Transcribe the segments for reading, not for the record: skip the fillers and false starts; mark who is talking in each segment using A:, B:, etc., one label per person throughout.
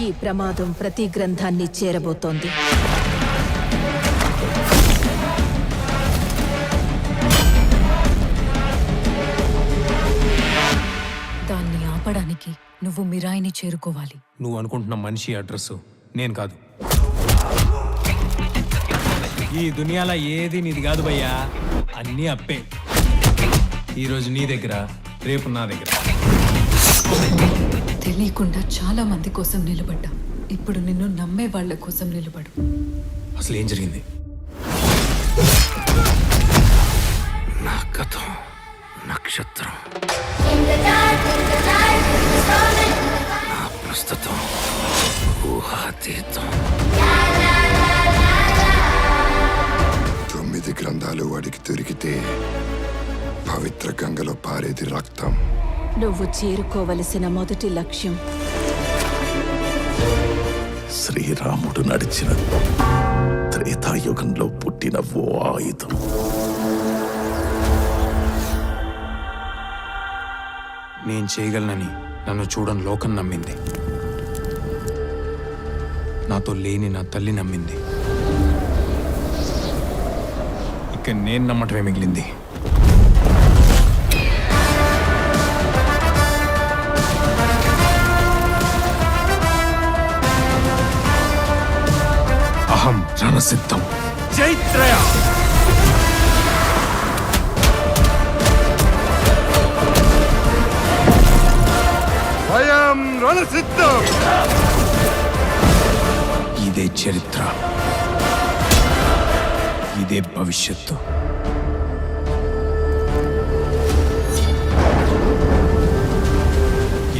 A: ఈ ప్రమాదం ప్రతి గ్రంథాన్ని చేరబోతోంది.
B: దాన్ని ఆపడానికి నువ్వు మిరాయిని చేరుకోవాలి.
C: నువ్వు అనుకుంటున్న మనిషి అడ్రస్ నేను కాదు. ఈ దునియాలో ఏది నీది కాదు భయ్యా, అన్నీ అప్పే. ఈరోజు నీ దగ్గర, రేపు నా దగ్గర.
B: తెలియకుండా చాలా మంది కోసం నిలబడ్డా. ఇప్పుడు నిన్ను నమ్మే వాళ్ళ కోసం నిలబడు.
C: అసలు ఏం జరిగింది?
D: నా గతం నక్షత్రం, నా ప్రస్తుతం ఊహాతీతం.
E: 9 గ్రంథాలు వాడికి దొరికితే పవిత్ర గంగలో పారేది రక్తం.
A: నువ్వు చేరుకోవలసిన మొదటి లక్ష్యం
D: శ్రీరాముడు నడిచిన త్రేతాయుగంలో పుట్టిన ఓ ఆయుధం.
C: నేను చేయగలనని నన్ను చూడని లోకం నమ్మింది. నాతో లేని నా తల్లి నమ్మింది. ఇక నేను నమ్మటమే మిగిలింది. అహం రణసిద్ధం. జైత్రయ.
E: భయం రణసిద్ధం.
C: ఇదే చరిత్ర, ఇదే భవిష్యత్తు.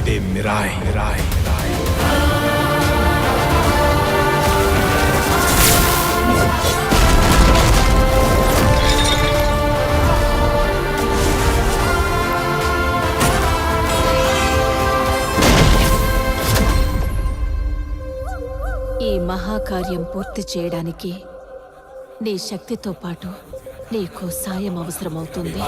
C: ఇదే మిరాయ్. మిరాయ్
A: ఈ మహాకార్యం పూర్తి చేయడానికి నీ శక్తితో పాటు నీకు సాయం అవసరమవుతుంది.